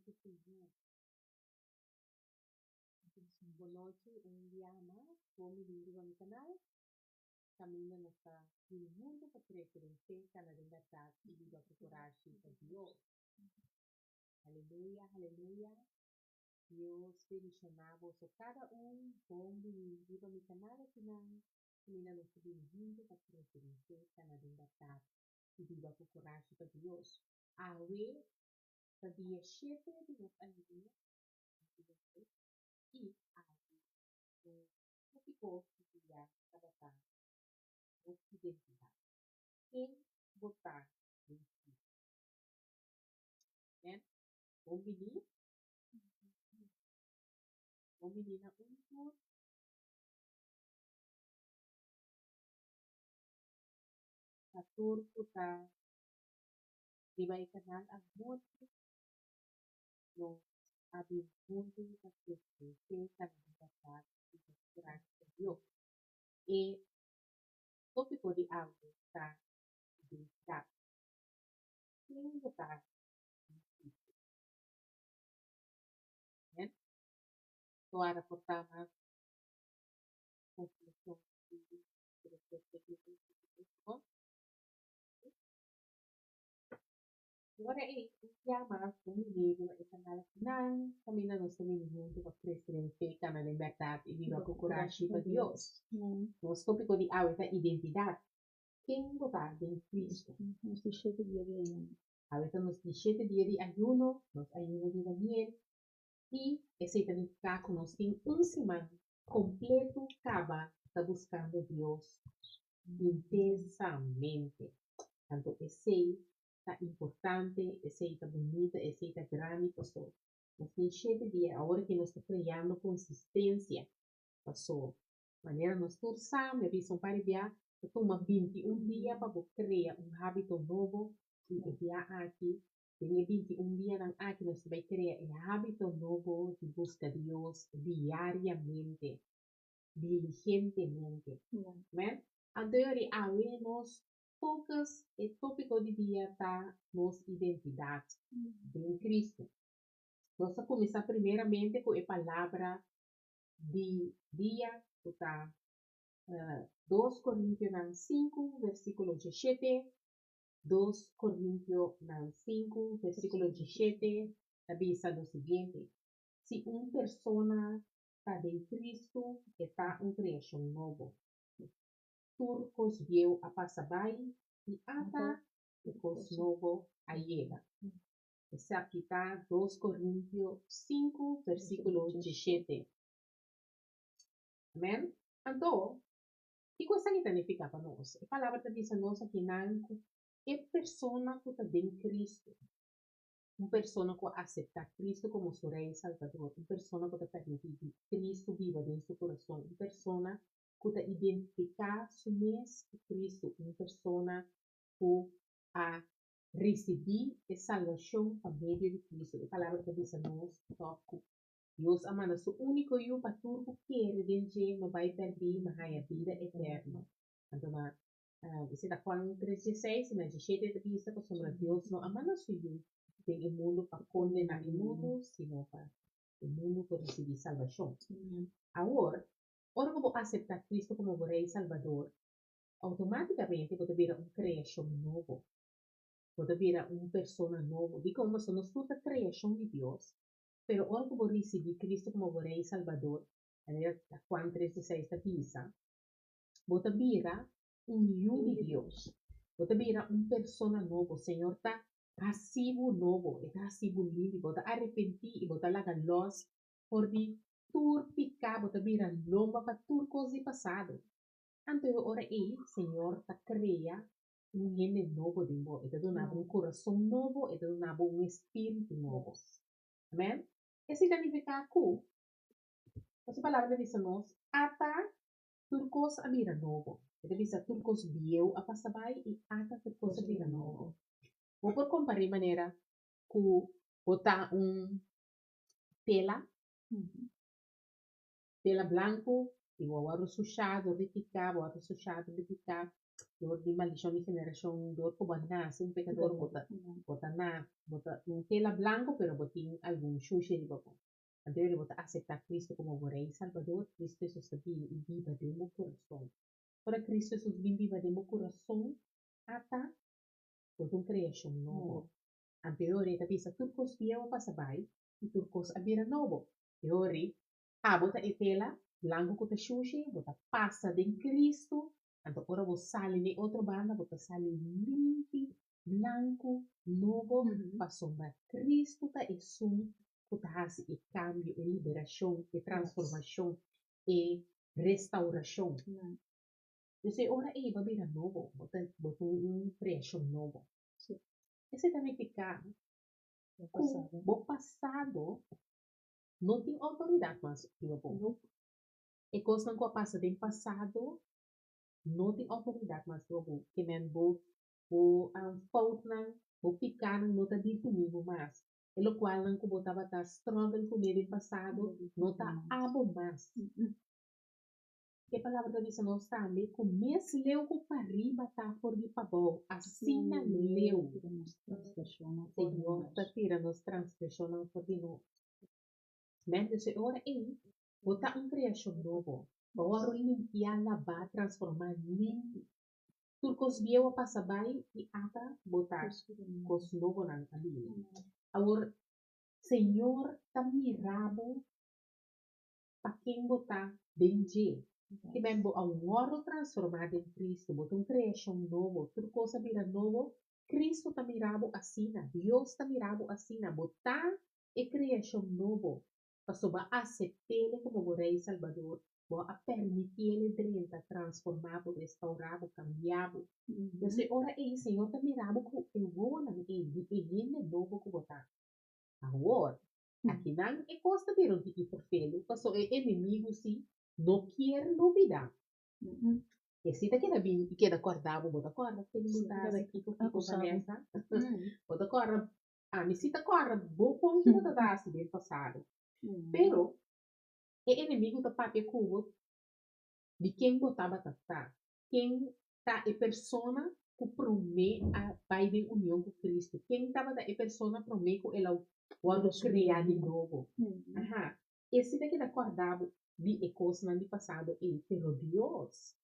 Santo Señor. Buenas noches, un día más, bienvenido a mi canal. Camino nuestra mundo para crecer, cada libertad y viva por coraje de Dios. Aleluya, aleluya. Dios bendicionamos a cada bienvenido a mi canal. Camino nuestro mundo para crecer, cada libertad y viva por coraje de Dios. A ver, el día 7 de noviembre y tópico dia trabalhar o identidade. Quem votar em si, né? Bom menina, por ator puta di ba canal ang muito no abis mundo da que candidatar e procurar Deus. E tópico de algo está identidade. Quem votar em si, né? Para portar mais conclusão Agora é chiama comigo e canal não caminha no caminho junto para crescer na liberdade e viva com coragem para Deus. Nosso tópico de hoje é identidade. Quem votar em Cristo? Nos 17 dias de ayuno. Ahorita nos 17 dias de ayuno, nos ayuno de Daniel, e esse significa que nós temos semana completo, acaba, está buscando Deus intensamente. Tanto esse está importante, esse está bonita, esse está grande, passou. Mas tem cheio de dia, agora que nós estamos criando consistência, passou. Maneira nós torçamos, eu vi um par de dia, eu tomo 21 dias para criar hábito novo, e enviar aqui, tem 21 dias aqui, nós vamos criar hábito novo de buscar Deus diariamente, diligentemente. Né? A teoria, nós focus e tópico de dia está nossa identidade em Cristo. Nós vamos começar primeiramente com a palavra de dia, que está 2 Coríntios 5, versículo 17. 2 Coríntios 5, versículo 17, diz o seguinte: se uma pessoa está em Cristo, está uma criação nova. Turcos viu a passabai e ata o cos novo a llega. Esse aqui está 2 Coríntios 5, versículo 17. Amém? Então, que coisa que significa para nós? A palavra diz a nós aqui é pessoa que está em Cristo. Uma pessoa que aceita Cristo como seu Rei e Salvador. Uma pessoa que está permitindo que Cristo viva dentro do seu coração. Uma pessoa que está identificando su mês com Cristo. Uma pessoa que a receber a salvação por meio de Cristo. A palavra que diz a nós, toco. Deus amando seu único e o pastor que quer de não vai perder, mas a vida eterna. Então, você está Juan 3:16, na 17 de vista, que sobre Deus não amando seu tem o mundo para condenar o mundo, sino para o mundo para receber salvação. Agora, ora que vou aceitar Cristo como o Rei Salvador, automaticamente você vira uma criação nova. Você vira uma pessoa nova. Digo, nós somos toda criação de Deus. Pero ora que vou receber Cristo como o Rei Salvador, Juan 3:16 diz, você vira um hijo de Deus. Você vira uma pessoa nova. O Senhor está recibo novo, está recibo livre, você arrepentir e você larga los por de tur picar, você vira lomba para tur coisa de passado. Então, ora aí, Senhor está cria gente novo de você, está dando um coração novo, está dando um espírito novo. Amém? Esse significa que, essa palavra diz a nós, ata turcos a vira novo. Ele diz a turcos viu a passabai e ata turcos a vira novo. Vou por comparar maneira que botar tela, tela branco, e vou sujar, repicar, Door di maldición de generación, door ko nace un pecador, bota un tela blanco, pero botín algún sushi di bako. Anterior bota aceptar Cristo como Rey y Salvador, Cristo es viva de mi corazón. Para Cristo es viva de mi corazón, hasta bota un creación nuevo. Anterior eta bisa turcos viejo pasabay, y turcos abira novo. Teori, bota etela, blanco com sushi, bota passa de Cristo, então agora você sale em outra banda, você sale limpo, blanco, novo, passou para Cristo, tá e sum, que hace e cambio, e liberação, e transformação, e restauração. Então, agora é babira novo, bota criação novo. Esse também fica, o passado, não tem autoridade mais, tipo, e coisa que passa do passado, não tem autoridade mais sobre que men vou fout nan vou ficar não tá definido mais pelo qual não como estava tá struggle com ele passado não tá abo mais que palavra da diz não está ali com mes leu com para riba tá por de favor assim na leu Senhor tá tira nos transgressão por de nós men desse hora aí botar criação novo Agora limpiar, lavar, transformar limpo. Turcos viewa pasabay e ata botar cos novo na ali. Agora, Senhor, tá mirabo para quem botar benje. Que bem bo um oro transformado em Cristo, botar criação novo, tudo coisa vira novo. Cristo tá mirabo assina, Deus tá mirabo assina, botar e criação novo. Passou a aceitar como o Rei Salvador. A permitir ele dentro, transformado, restaurado, cambiado. Então, ora aí, Senhor, tá mirado com eu vou na ele, e ele novo com botar. Agora, aqui não é costa de um tipo perfeito, passou é inimigo, sim, não quer novidade. E se daqui da bem, que da corda, vou botar corda, tem que botar aqui com a cabeça. Botar corda, me cita corda, vou pôr que botar da assim, bem passado. Pero, é inimigo da papel cubo de quem botava tá. Quem tá é persona que promete a vai em união com Cristo. Quem estava da é persona promete que ela pode criar de novo. Aha. Esse daqui da acordado de ecos no ano passado é pero Deus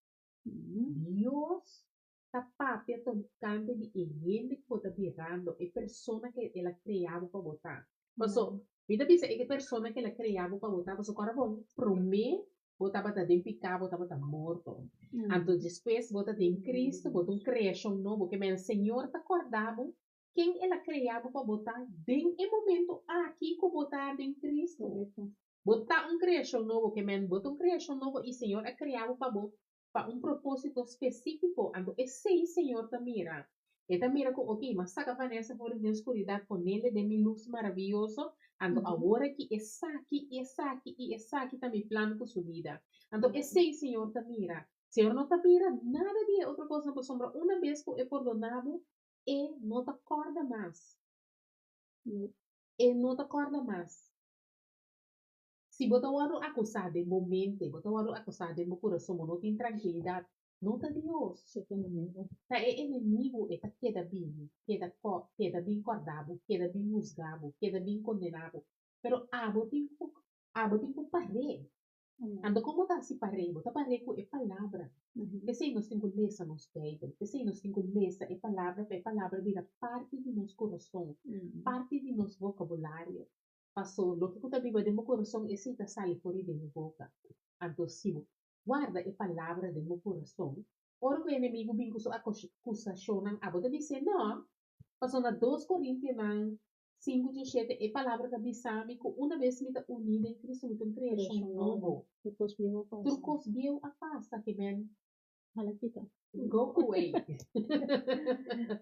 tá papel tocando de gente que bota virando é persona que ela criava para botar. Passou vida bisa é persona que ela criava para botar, passou agora bom, promete botava tá dentro picar, botava tá morto. Então depois bota em Cristo, bota criação novo, que o Senhor tá acordado quem ela criava para botar dentro em momento aqui que botar em Cristo. Botar criação novo, que bota criação novo e Senhor é criado para propósito específico. Então esse Senhor tá mira. Ele mira com, ok, mas saca Vanessa fora de escuridão com ele, de mi luz maravilhoso. Ando agora que essa aqui tá me plano com sua vida. Ando esse Senhor tá mira. Senhor não tá mira nada de outra coisa por sombra. Uma vez que é perdonado, e não te acorda mais. E não te acorda mais. Se você o acusar de momento, você o acusar de meu coração, não tem tranquilidade. Não tá Deus. Tá é inimigo e tá queda bem cordado, queda bem musgado, queda bem condenado. Pero abo tem que parar. Ando como tá se parar? Tá parar com a palavra. Esse nós temos que ler nos Bíblia. Esse nós temos que ler a palavra vira parte de nosso coração, parte de nosso vocabulário. Passou, lo que eu também de meu coração, esse tá sale fora de minha boca. Então, sim, guarda a palavra de meu coração. Ora que o inimigo vem com sua acusação, a boca dizer, não, passou na 2 Coríntios 5:17, a palavra da Bissami, que uma vez me está unida em Cristo, me tem criação novo. Turcos viu a pasta, que men, go away.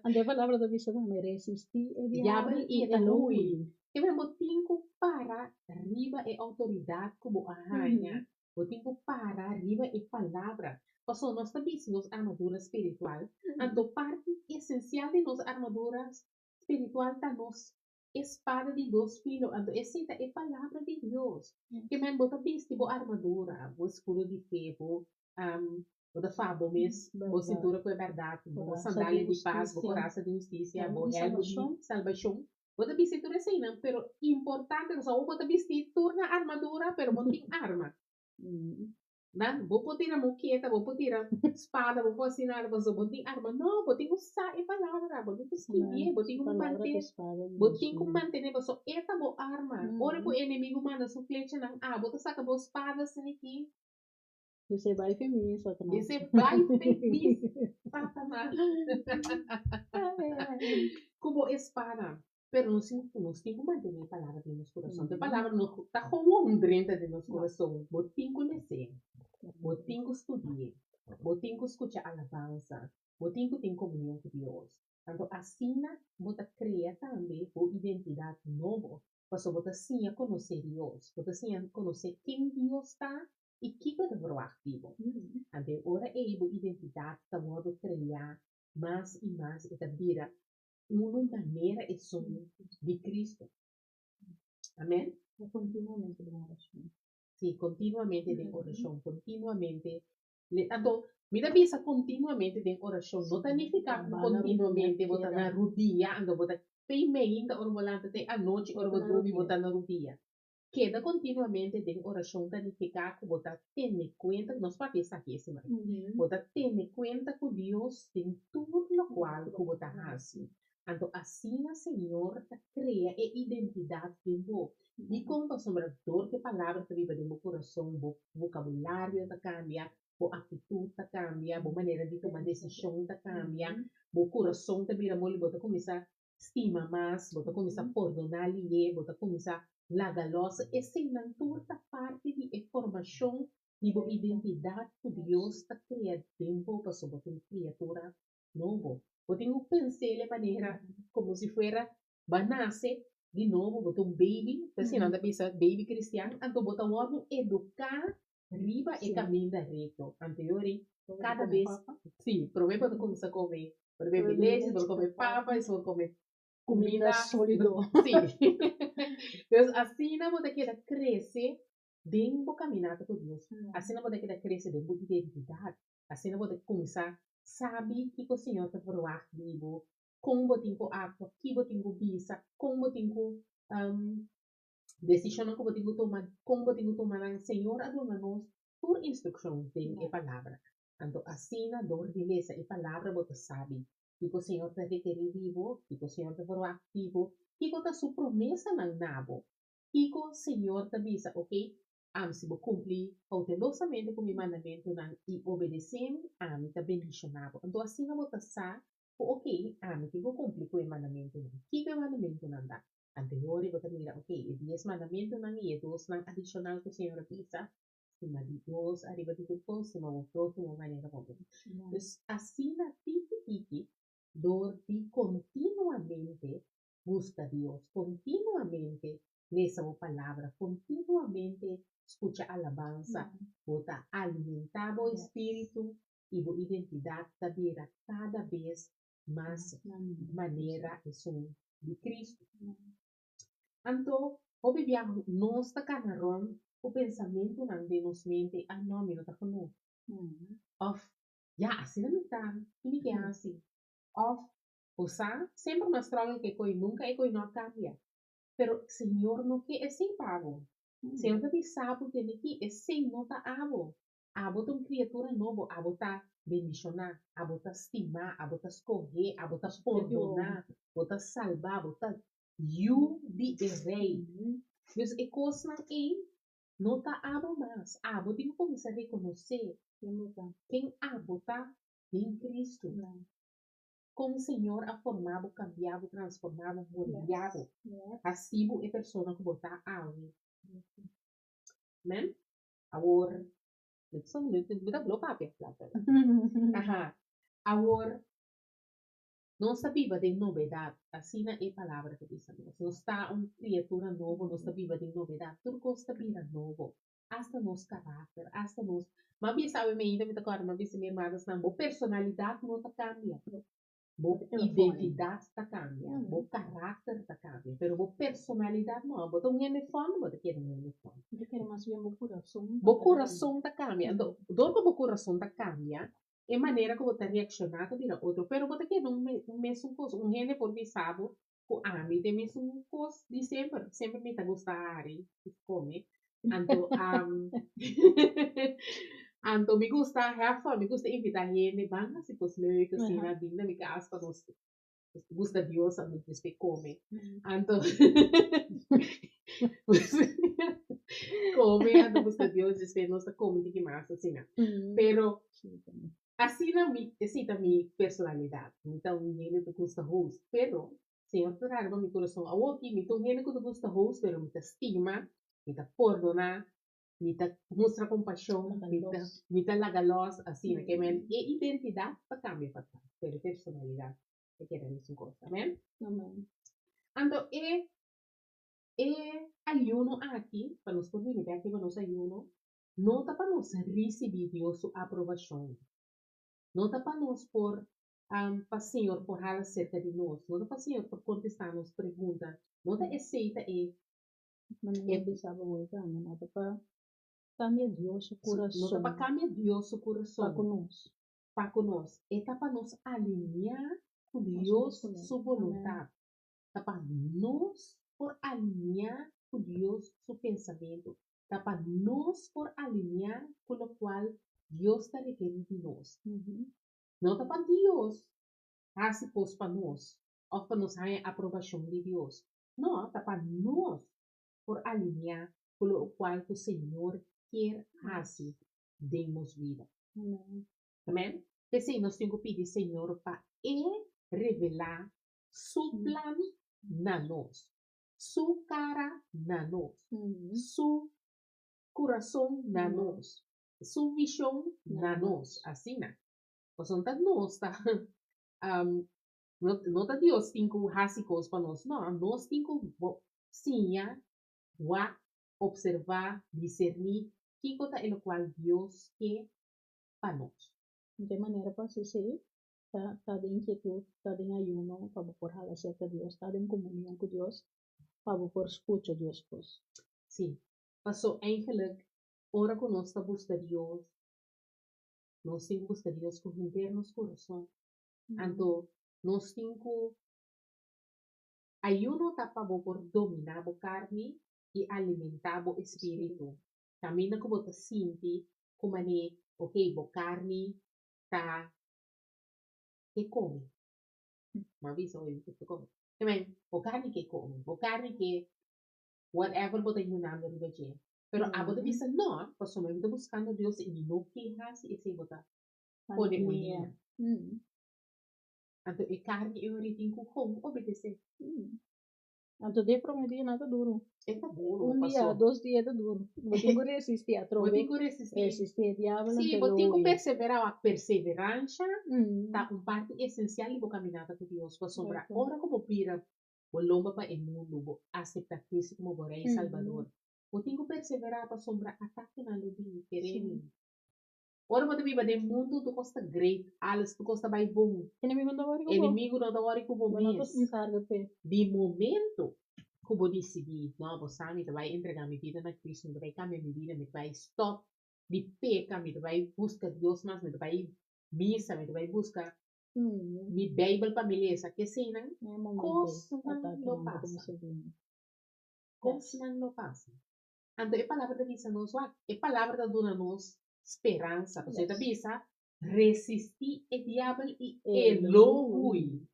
Ande a palavra da Bissami me resisti e Diabo e alui. Que men botinho para riba e autoridade como a rainha. Botinho para riba e palavra. Passou nós também nos armadura espiritual. Então, parte essencial de nossa armadura espiritual está nos espada de 2 filos. Então, essa é a palavra de Deus. Que men bota bis tipo armadura, o escudo de ferro, Bota fabo mes, bo Verdade. cintura com a verdade, bo Coraça sandália de de paz, bo justiça. coraça de justiça, bo De elmo salvação. de salvação. Bota bi cintura assim, não, pero importante, só bota vestir, torna armadura, pero botin arma. Né? Vou poder a moqueta, vou poder a espada, vou poder nada, vou botar arma. Não, vou ter que usar a palavra, vou ter que escrever, vou ter que Palavra que manter, espada vou ter que mesmo. manter, vou só esta boa arma. Ora que o inimigo manda sua flecha, não, vou ter sacar boa espada, assim aqui. Você vai feminino, Satanás. Você vai feliz, Satanás. Como espada. Pero nós temos que manter a palavra de nosso coração. A palavra não está como dentro de nosso coração. Vou ter que conhecer. Vou ter que estudar. Vou ter que escutar alabança. Vou ter que ter comunhão com Deus. Então, assim, vou criar também uma identidade nova. Porque vou assim conhecer Deus. Vou assim conhecer quem Deus está e o que é proativo. Então, agora é a identidade que vou criar mais e mais e da vida. Uma maneira é som de Cristo. Amém? Continuamente de oração. Sim, continuamente de oração, continuamente. Então, mira bisa continuamente de oração, não significa continuamente botar na rodilha, ando botar peimein da ormolante te a noite or bodrubi botar na rodilha. Queda continuamente de oração significa que botar tene cuenta que nós papéis aqui esse mais. Botar tene cuenta que Deus tem tudo no qual que botar assim. Então, assim, Senhor, cria a identidade de você. E como a sombrador que palavra que vive no meu coração, o vocabulário está cambia, a atitude está cambia, a maneira de tomar decisão está cambia, o coração está vira mole, bota começar a estima mais, bota começar a perdonar ali, bota começar a lagar louça. Essa não toda parte de formação de a identidade que Deus está criando dentro para sobre uma criatura nova. Eu tenho pensei de maneira como se fosse vai nascer de novo, botar um baby, assim, não dá pensar baby cristiano, então botar um órgão educar, riba e caminho da reto. Anteriori, cada vez, sim, provavelmente para começar a comer, para beber leite, para comer papas, para comer comida sólido. Sim. Então, assim, não vou ter que crescer dentro do caminhada com Deus. Assim, não vou ter que crescer dentro da identidade. Assim, não vou ter que começar, sabe que o Senhor está proativo, como eu tenho água, que eu tenho visa, como eu tenho decisão que eu tenho que tomar, como eu tenho que tomar, o Senhor adora-nos por instrução tem a palavra. Então, assim, na dor de beleza, a palavra você sabe que o Senhor está requerido, que o Senhor está proativo, que está sua promessa na nabo, que o Senhor está visa, ok? Se eu cumprir cautelosamente com o meu mandamento e obedecer, está bendicionado. Então, assim, não você sabe, ok, que eu cumprir com o mandamento, que o mandamento não dá. Anteriore, você mira, ok, e 10 mandamentos não e 2 não adicional que o Senhor avisa, cima de Deus, arriba de tudo, cima do próximo, maneira como. Então, assim, na tiki dor de continuamente busca Deus, continuamente lê a palavra, continuamente escucha alabanza, bota alimentar o espírito e a identidade da vida cada vez mais maneira e som de Cristo. Então, obviamente, nós está canaron o pensamento não de nos mente, não, não está conosco. Of, assim não está, e que é assim. Of, usar, sempre uma struggle que coi nunca e coi não cambia. Pero, Senhor, não que é sem pago. Senhor, que sabe que aqui é sem nota abo. Abo é uma criatura nova, abo está bendicionar, abo está estimar, abo está escorrer, abo está perdonar, abo está salvar, abo está you be a rei. Dus é coisa não está abo mais. Abo tem que começar a reconhecer quem abo está em Cristo. Como o Senhor a formado, cambiado, transformado, molhado. Assim é a pessoa que botar abo. Amém? Agora, só um minuto, me dá bloquear a plata. Agora, não está viva de novidade. Assim é a palavra que diz a nós. Não está uma criatura nova, não está viva de novidade. Tudo está viva novo. Hasta nos caráter, hasta nos... Mas sabe, me ainda me tocar, mas minha irmã, não, a personalidade não está cambia. Bo telefone. identidad ta cambia, bo carácter ta cambia, pero bo personalidad no, bo tong ene fon, bo te quiere ene fon. Yo quiero más bien bu corazón. Bo coração ta cambia, dorpa bo coração ta cambia, e maneira como te reaccionar com o outro, pero bo te quiere um mesmo coisa, ene por mim sabe, com ami de mesmo coisa de sempre me ta gusta ari, come, anto anto me gusta have fun, me gusta invitar ene, banga se cos leuk, assim, na dinda, me casa para nós gusta Dios a mente se come. Anto come, anto gusta Dios se não está come de mais assim, né? Pero assim na minha personalidade. Então, ele te gusta host, pero Senhor traga para meu coração. A outra, então ele que te gusta host, pero me te estima, me te perdona, me te mostra compaixão, me te lagalos, assim, né? Que men, e identidade para cambia para trás, pero personalidade. Que quer dizer uma coisa, amém? Amém. Então, ayuno aqui, para nós podermos ver aqui para nós ayuno, não está para nós receber Deus sua aprovação. Não está para nós por, para Senhor, por falar acerca de nós. Não está para Senhor por contestar nos perguntas. Não está aceita Mas não pensava muito, não está para cambiar Deus o coração. não está para cambiar Deus o coração. Para conosco. Para conosco. Está para nos alinhar com Deus sua vontade. Está para nós por alinhar com Deus seu pensamento. Está para nós por alinhar com o qual Deus está requerendo de nós. Não está para Deus fazer coisas para nós, ou para nos ganhar a aprovação de Deus. Não, está para nós por alinhar com o qual o Senhor quer fazer de nós vida. Amém? Então, nós temos que pedir Senhor para revelar seu plano na nós, sua cara na nós, seu coração na nós, sua visão na nós, assim, né? Portanto, nós tá, não tá Deus tem que fazer coisas para nós, não, nós temos que sim, observar, discernir, que coisa é o qual Deus quer para nós. De maneira para ser está de inquietude, está de ayuno, para por falar acerca de Deus, está em comunhão com Deus, para por escutar Deus, pues. Sim, passou eigenlijk, ora que nós está buscando Deus, nós temos que buscar Deus com internos coração. Então, nós temos que ayuno tá para por dominar a carne e alimentar o espírito. Também não como te sente como é, ok, a carne tá que come. Mas isso é o que come. Também, a carne que come, a carne que whatever você tem na mente de você. Pero a você diz não, porque nós estamos buscando Deus e não quejas e se você pode unir. Então, a carne é o que tem que obedecer. Então, de prometer nada duro. É duro. Dia, 2 dias é duro. Vou ter que resistir a trova. Vou ter que resistir. Resistir a diabo. Sim, vou ter que perseverar. A perseverança está parte essencial de caminhada com Deus. Para sombra, ora como pira, o lomba para o mundo, vou aceitar Cristo como o Rei e Salvador. Vou ter que perseverar para sombra, ataque na lobby, querendo. Ora, vou ter que ver o mundo, tu costa great, alles, tu costa bem bom. Inimigo não vai Inimigo não vai com bom mesmo. De momento, que vou decidir, não, vou sair, vai entregar minha vida na Cristo, vai cambiar minha vida, vai stop de pecar, vai buscar Deus mais, vai missa, vai buscar minha Bíblia para me ler, essa que sim, né? Coisa não passa. Coisa não passa. Então, a palavra da missa nos a palavra da dona nos esperança, você tá bisa resistir o diabo e elogui.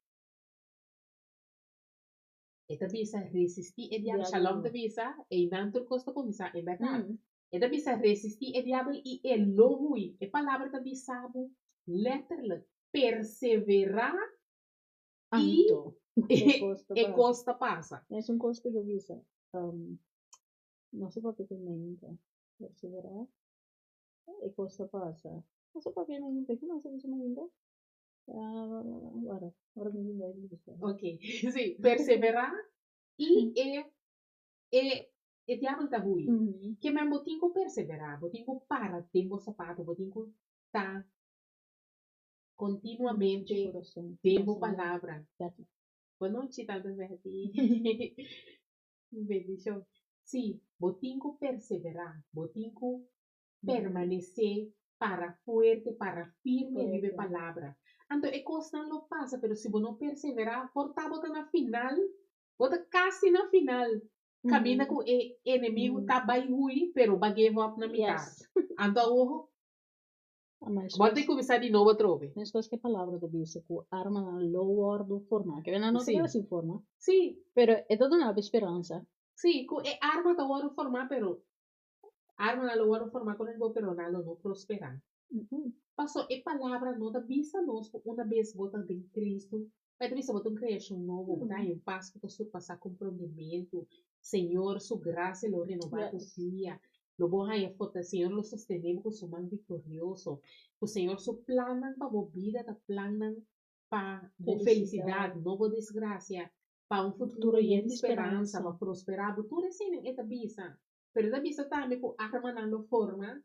Eta bisa resistir o diabo, shalom da bisa, e nanto costa comisa, é verdade. Eta bisa resistir o diabo e elogui. A palavra da bisa, letterlijk, perseverar e costa passa. É um costa da bisa. Não sei para que também, perseverar. E costa passa. Não sei para que não tem que não sei se ainda. Agora me vai dizer. Ok, sim, perseverar e diabo tá ruim. Que mesmo botinho perseverar, botinho para tempo sapato, botinho tá continuamente Coração. demo Coração. palavra. Certo. Boa noite, tantas vezes. Bendição. Sim, botinco perseverar, botinco permanecer para fuerte, para firme vive Correto. palavra. Então, é coisa não lo passa, pero se você não perseverar, porta bota na final, bota quase na final. Camina com o inimigo, tá bem ruim, pero ba give up na mitad. Yes. Então, Mas bota começar de novo outra vez. mas que palavra da bisa ku arma na lower do forma. Que não Sim. te assim forma. Sim, Pero é toda uma esperança. sim, é arma da hora formar, pero arma na hora formar quando ele pero nada não prosperar. Passou e palavra não da bisa nós uma vez bota em Cristo, vai ter bisa bota um criação novo, dá um passo para surpassar comprometimento, Senhor, sua graça lo renovar por dia. Lo bom é a Senhor lo sostenemos com sua mão vitorioso. O Senhor sua plana para a vida, da plana para a felicidade, nova desgraça, para um futuro e esperança, para prosperar. Tudo assim é da bisa. Pero da bisa também com arma na forma,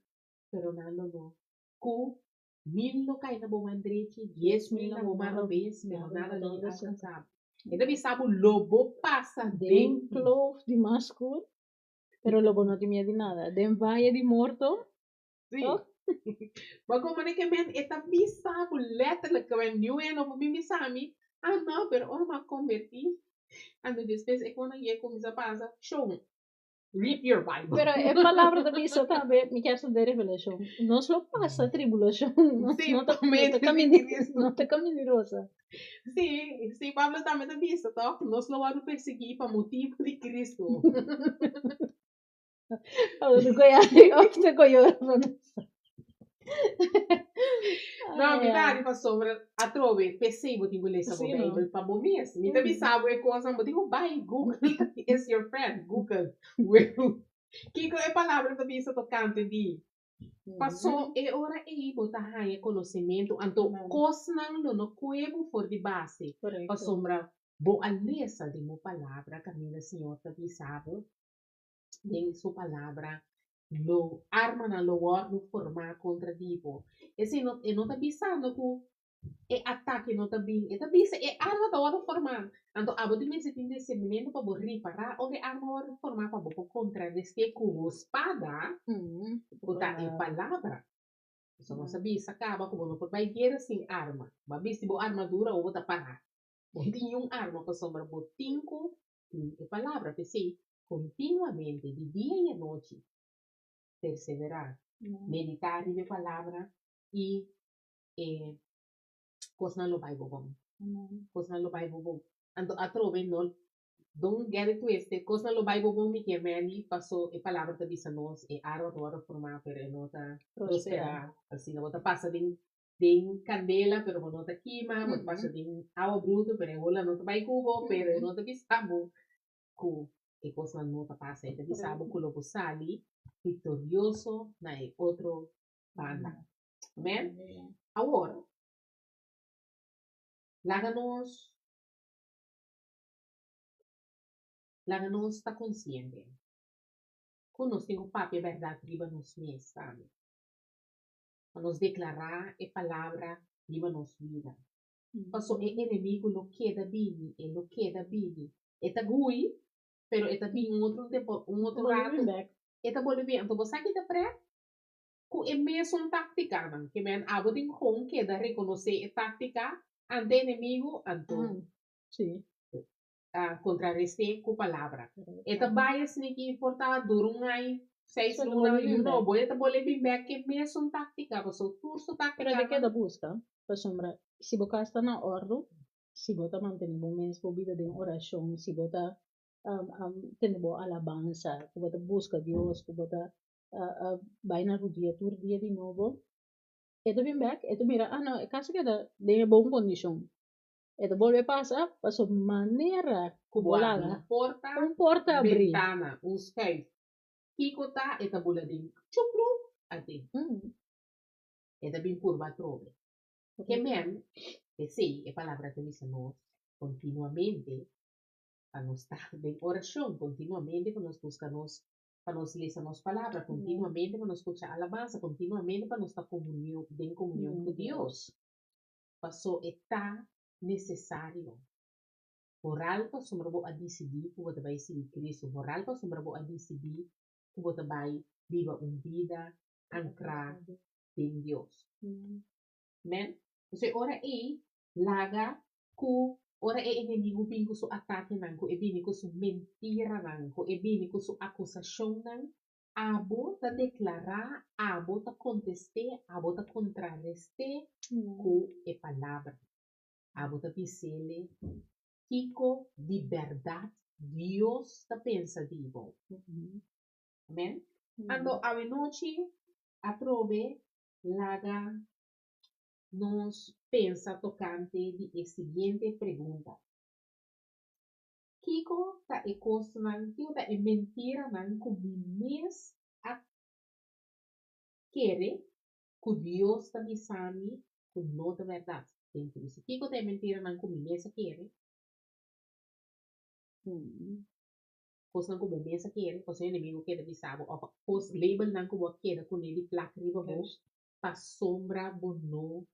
pero não. Com 1000 no cai na bom Andrete, 10.000 na bom Marrobês, pero nada não alcançava. E daí sabe o lobo passa dentro de mascul, pero lobo não tinha de nada. Den valle de morto. Sim. Mas como é que men eta bisa bu letterlijk when new en op mimi sami. Ah não, pero ora ma converti. Ando depois é quando eu começa a passar, show. Read your Bible. Pero é palavra da bisa também, me quer saber revelation. Não só passa tribulação, não te caminho rosa. Sim, sim, Pablo também da bisa, tá? Nós não vamos perseguir para motivo de Cristo. Allora, tu coi coglione. Não, verdade, pastor, a trove, pensei, vou te engolir essa Bible para bom mesmo. Me também sabe é coisa, vou te vai, Google is your friend, Google. Que é a palavra da bisa tocante de passou e ora aí botar raia conhecimento, então cosnan no cuevo for de base. Passombra, bo alessa de mo palavra, caminha senhor tá bisado, tem sua palavra, lo arma na lo no formar contra tipo. Esse não é não tá bisado com e ataque não tá bem, é tá bisa é arma da hora formar. Então a botar esse tem discernimento para bo reparar, ou é arma hora formar para bo contra deste com espada, botar em palavra. Só não sabia, acaba como não vai ver assim arma. Mas se boa armadura ou outra parar. Botinho um arma para sombra, botinho e palavra, pensei, continuamente, de dia e à noite, perseverar, meditar em palavra e coisa não vai bom. Coisa não vai bom. Ando a trove não. Don't get it twisted. Coisa não vai bom me que me passou e palavra te diz a nós e arma agora formar para nota prosperar. Assim, não tá passa de candela, pero não tá queima, não passa de água bruta, pero rola não tá vai cubo, pero não tá bisabo. Cu e coisa não tá passa, tá bisabo cu lobo sali vitorioso na outro banda. Amém? Agora, láganos está consciente. Quando nós temos papel verdade viva nos mês, sabe? Quando nós declarar a palavra viva nos vida. Passou é inimigo não queda bem, e não queda bem. É tá ruim, pero é tá bem um outro rato. É tá bom bem. Então você aqui tá pré? Com é mesmo tática, não? Que men abo tem com queda reconhecer a tática ante inimigo, então. Sim. Contrarrestar com a palavra. Eta bias ni que importa durante aí 6 lunas e não boa, eta boleh bem que mesmo tática, você curso tática. Pero de que da busca, para sombra, se você está na ordem, se você mantém bom mesmo vida de oração, se você tem boa alabança, se você busca Deus, se você vai na dia, tur dia de novo, eta bem back, eta mira, não, é caso que da de boa condição. E vuelve a pasar, pasó manera cubolada. Un porta abrir. Ventana, un skype. Kiko ta, eta bula din. Chuplu, ati. Eta bin curva trove. Que men, que sei, é palavra que diz a nós, continuamente, para nós estar em oração, continuamente, para nós buscarmos, para nós ler as palavras, continuamente, para nós escutar alabança, continuamente, para nós estar em comunhão com Deus. passou está necessário. Moral para sombra a decidir que você vai seguir Cristo. Moral para sombra a decidir que você vai viver uma vida ancrada em Deus. Men, você ora aí, laga, ku, ora é inimigo bingo su ataque nanko, e bini ko su mentira nanko, e bini ko su acusação nan, abo ta declarar, abo ta contestar, abo ta contrarrestar com a palavra. Abo ta pisele, Kiko de verdade, Deus ta pensa divo. Amen? Ando a noite, aprove, laga, nos pensa tocante de a seguinte pergunta. Kiko ta e costo nan, kiko ta e mentira nan ku mes a querer que Deus ta bisami ku no de verdade. Tem por isso. Kiko ta e mentira nan ku mes a querer. Costo nan ku mes a querer, costo inimigo queda bisabo, ou costo label nan ku queda com ele placa riba bo, pa sombra bo no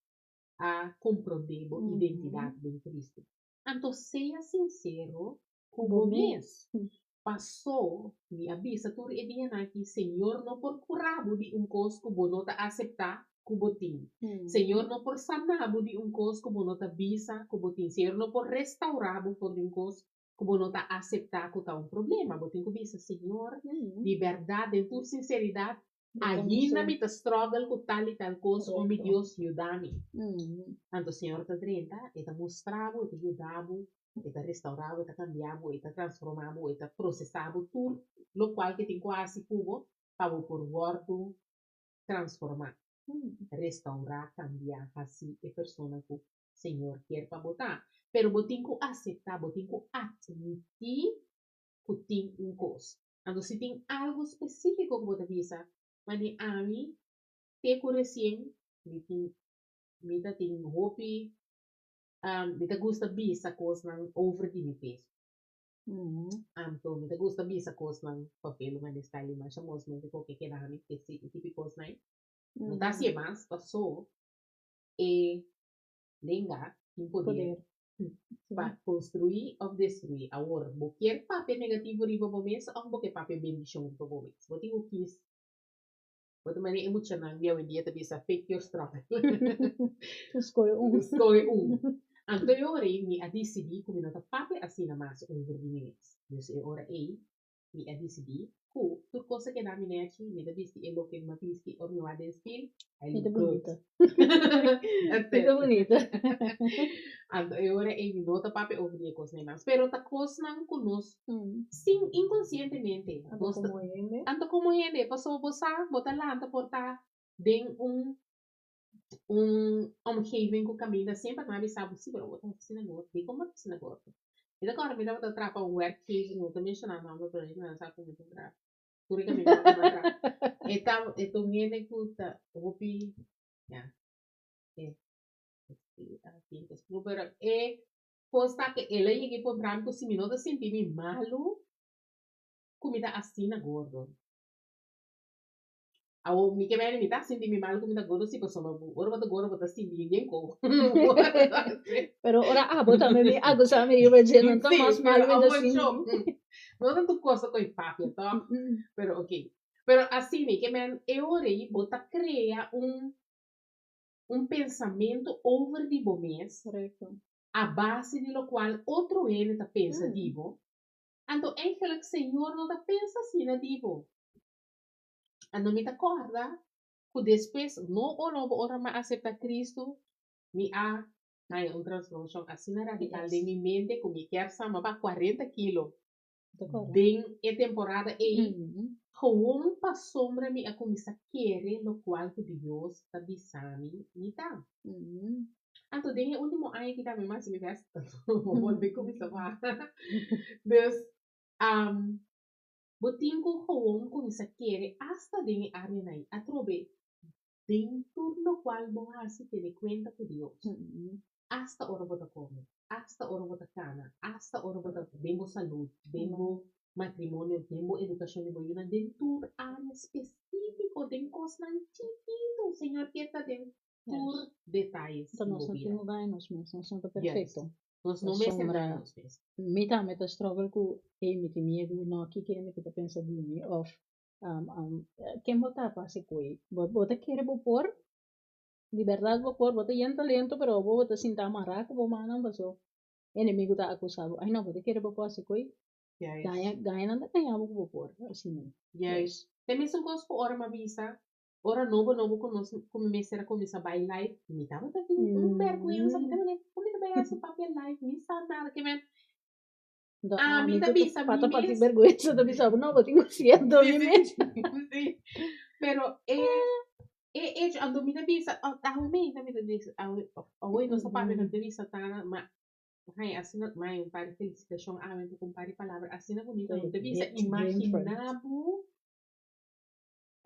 a compreender a identidade de Cristo. Então, seja sincero com o mesmo. Passou, me avisa, tu e dia aqui, Senhor, não por curabo de coisa que você não aceitar que você tem. Senhor, não por sanar de coisa que você não avisa que você tem. Senhor, não por restaurar por coisa que você não aceitar que está problema. Você tem que avisar, Senhor, de verdade, de tua sinceridade, ainda me struggle com tal e tal coisa, o meu Deus ajuda-me. Então, o Senhor está dentro, está mostrando, está ajudando, está restaurando, está cambiando, está transformando, está processando tudo, o qual que tem quase tudo para o por gordo transformar, restaurar, cambiar, assim a pessoa que o Senhor quer para botar. Pero você tem que aceitar, você tem que admitir que tem coisa. Então, se tem algo específico que você avisa, mas a mim, te recém, me tem hobby, me gusta bisa coisa não over de me peso. Então, me gusta bisa coisa não papel, mas está ali, mas chamamos me porque que dá me que se tipo coisa não. Não tá se mais passou e lenga em poder para construir ou destruir. Agora, qualquer papel negativo riba momento, ou qualquer papel bendição riba momento. Você tem o que Wat manier emotional dia en dia bisa fake your struggle. Escolhe Ang teori mi adisibi kung minota papi asina mas over the minutes. Dus ora mi adisibi ku tur cosa che da mineci mi da visti e lo che ma visti or mi vada in spin. Ito bonita. Ito bonita. Ang ora mi nota papi over the cosa mas. Pero ta cosa nang kunos sin inconscientemente. Anto como yende, pasó bosa, bota lá, anta porta den omgeving que caminha sempre na sabe se bro, bota assim agora, bem como assim agora. E agora me dá outra trapa um workcase no também chama não para ele não sabe como encontrar. Por isso me dá uma trapa. Então yende cuta, hopi, ya. Assim, pero posta que ela ia encontrar com se me não sentir malo, comida assim agora. Ao mi que bene mi ta senti mi mal come da godo si possono ora vado godo vado senti bien ko. Pero ora bota me ago sa mi imaginan to mas mal pero da a sin. não tanto coisa com papel, tá? Pero ok. Pero assim, mi que men e ora aí bota cria pensamento over di bomes a base de lo qual outro ele tá pensa divo. Então, eigenlijk Senhor não tá pensa assim na divo. Não me acorda que depois não ou não ora mais aceitar Cristo me há uma transformação assim radical de minha mente que me quer sama para 40 quilos bem a temporada e gewoon para sombra me a começar a querer no qual que Deus está bisami me tá então tem o último ano que tá me mais me gasta vou ver como isso vai dus botin ko gewoon começar a querer hasta de área aí a trobe dentro lo cual vos haces te de cuenta que Dios hasta ahora vos come, hasta ahora vos cana, hasta ahora vos demo salud, demo matrimonio, demo educación, demo una dentro área específico de cosas chiquito, Señor, que está dentro por Yes. detalhes Então, nós não envolvidos. temos bem, nós mesmos não está Yes. perfeito. Nós A não mesmo sombra, nós mesmos. mita meta struggle com me tem medo, não aqui que me kita pensa de mim, of, quem botar para se coi, bota querer por, liberdade por, bota yen talento, pero bota sinta maraco, bo mana, baso, inimigo tá acusado, ai não, bota querer por se coi, Yes. ganha nada ganha bo por, assim não. Yes. Também são coisas que ora uma visa, ora novo conosco, como me será começar a bailar live, me tava aqui, não vergonha, me tava nem, como é que vai esse papel live, me sabe nada, que me me Amigo, da bisa, pata mi pati mes. vergüenza, tu sabe, não, vou ter siendo Sí, mi sí, mes. sí. Pero ando mi da bisa, tahu me da mi da bisa, awe no sa papi da bisa tana, ma hay asina may un pari felicitación awen to kung pari palabra asina bonita no da bisa imaginabo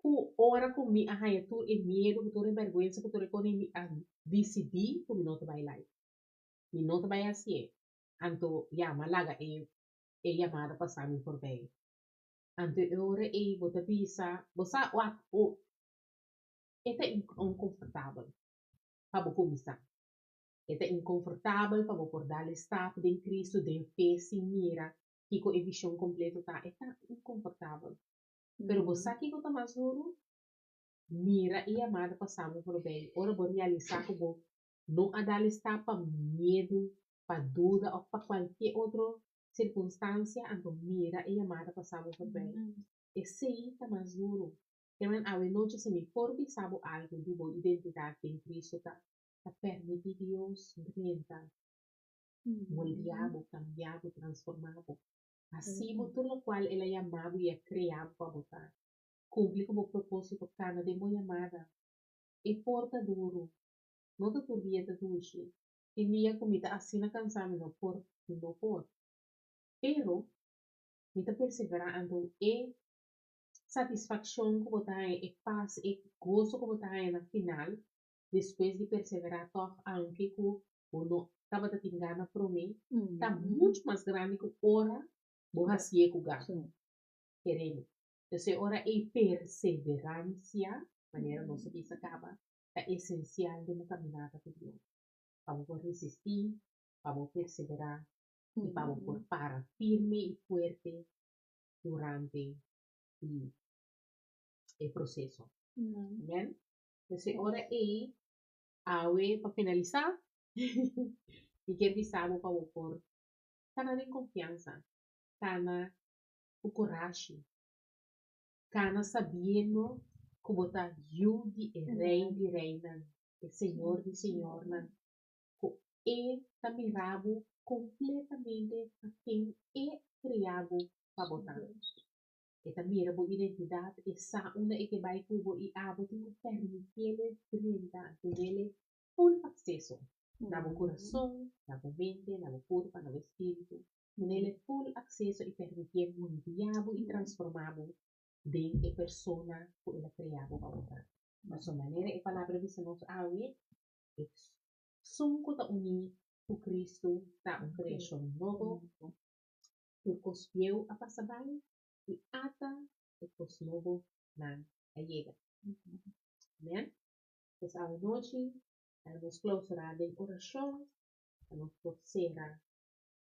ku ora ku mi hay tu e miedo ku tu re vergüenza ku tu re koni mi decidi ku mi nota vai live mi nota vai assim anto ya malaga e llamada passami por bem anto e ora e bota bisa bosa o eta inconfortável para começar eta inconfortável para por dar staff de Cristo de fé sem mira que com a visão completa tá eta inconfortável pero bosa que com mais duro mira e amada passamos por bem ora vou realizar como não a dar staff para medo para dúvida ou para qualquer outra circunstância então mira e amada passamos por bem esse aí tá mais duro também a noite se me for sabo algo de boa identidade em Cristo tá permite Deus renta moldeado, cambiado, transformado. Assim, todo o qual ele é amado e é criado para botar. Cumpre como propósito cada de minha amada. E porta duro. Não te turbieta duche. E minha comida assim na cansame no por, no por. Pero, me te perseverando e satisfação que botar e paz e gozo que botar na final, depois de perseverar, toque aunque que o não estava te engana para mim, está muito mais grande que ora borra ciego gato querendo. Então, ora é perseverança, maneira nossa que isso acaba, é essencial de uma caminhada com Deus. Para por resistir, para perseverar e para por parar firme e forte durante o processo. Amém? Então, ora é para finalizar, e quero dizer para por cana de confiança, cana o coragem, cana sabendo que botar you de rei de reina, o senhor de senhora, que é mirado completamente a quem é criado para botar. Esta mira a identidade e sa una e que vai cubo e abo tem permitir realidade dele full acesso na bo coração, na bo mente, na bo corpo, na bo espírito, nele full acesso e permitir mundiabo e transformado de a persona que ele criado para botar. Da sua maneira e palavra de nos awe é sunco ta uni o Cristo ta um criação novo por cospieu a passar e ata o cosmovo na allega. Amém? Então, a noite, vamos clausurar em oração, vamos torcer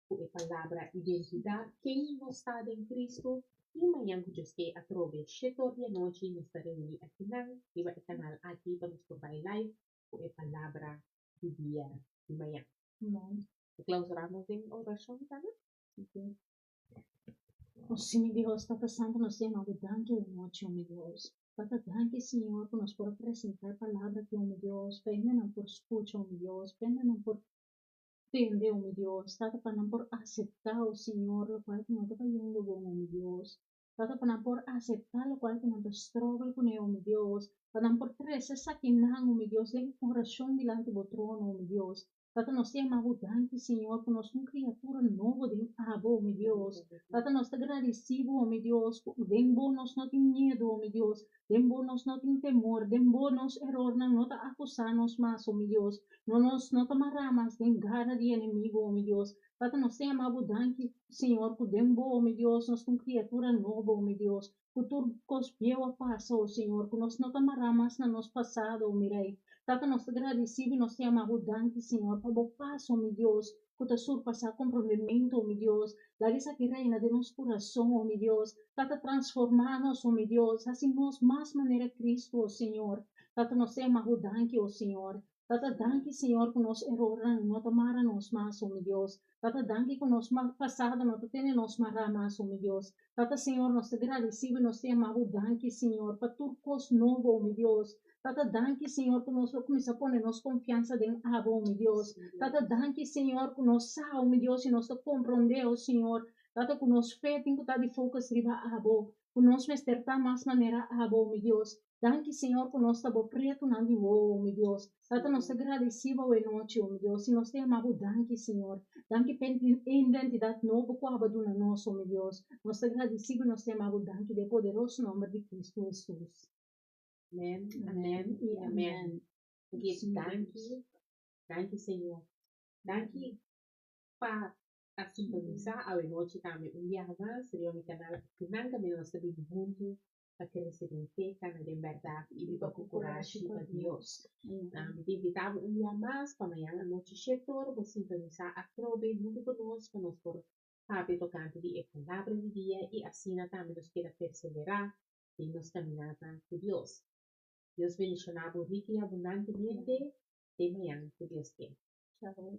com a palavra identidade, quem não está em Cristo, e amanhã que Deus quer atrove, chetor de noite, nos reunir aqui na, e vai canal aqui para nos provar live, com a palavra do dia de manhã. Clausuramos em oração, tá? Oh, sim, meu Deus, Tata Santo, nós temos algo grande noite, meu Deus. Tata, danke, Senhor, por nos por apresentar a palavra que, meu Deus, pena não por escutar, meu Deus, pena não por entender, meu Deus, Tata, para não por aceitar o Senhor, o qual que não está indo bom, meu Deus. Tata, para não por aceitar o qual que não está struggle com ele, meu Deus. Para não por trazer essa quinang, meu Deus, em oração diante do trono, meu Deus. Tata, nós temos algo grande, Senhor, por nós uma criatura nova de abo, meu Deus. Tata, nós te agradecido, oh meu Deus, dembo nós não tem medo, oh meu Deus, dembo nós não tem temor, dembo nós error, não te acusar nós mais, oh meu Deus, não nós não tomarás de garra de inimigo, oh meu Deus. Tata, nós temos abundante, Senhor, que dembo, oh meu Deus, nós com criatura nova, oh meu Deus, que tu cospieu a passa, oh Senhor, que nós não tomarás na nosso passado, oh meu Rei. Tata, nós te agradecemos e nós te amamos, danke, Senhor, para o passo, meu Deus, que te surpassa comprometimento, meu Deus, la esa que reina de nosso coração, oh meu Deus, Tata, transformar-nos, oh meu Deus, assim nós mais maneira Cristo, oh Senhor, Tata, nós te amamos, danke, oh Senhor, Tata, danke, Senhor, que nós erramos, não tomara nos mais, oh meu Deus, Tata, danke que nós passado, não te tem nos mará mais, oh meu Deus, Tata, Senhor, nós te agradecemos e nós te amamos, danke, Senhor, para tudo coisa novo, oh meu Deus, Tata, danke, Senhor, que nós começamos a pôr nossa confiança em Abo, meu Deus. Tata, danke, Senhor, que nós sabemos, meu Deus, e nós te compreendemos, Senhor. Tata, que nós fé tem que estar de foco riba Abo. Que nós mestertar mais maneira Abo, meu Deus. Danke, Senhor, que nós estamos preto na de meu Deus. Tata, nós agradecemos a noite, meu Deus. E nós te amamos, danke, Senhor. Danke pela identidade nova que abadu na nossa, meu Deus. Nós te agradecemos e nós te amamos, danke, de poderoso nome de Cristo Jesus. Amém, Amém amém e e amém. amém. Give Sim, danke, Senhor. Danke para a sintonizar a noite também. Dia mais, seria um canal que nunca me nós também juntos para crescer em fé, cara de verdade e para coragem para Deus. Me invitava dia mais para amanhã à noite cheia para sintonizar a trove junto conosco para nós por saber tocante de palavra de dia e assim também nos queda perseverar em nossa caminhada com Deus. Dios bendicionado rica y abundantemente de mañana que Dios quiera. Chao.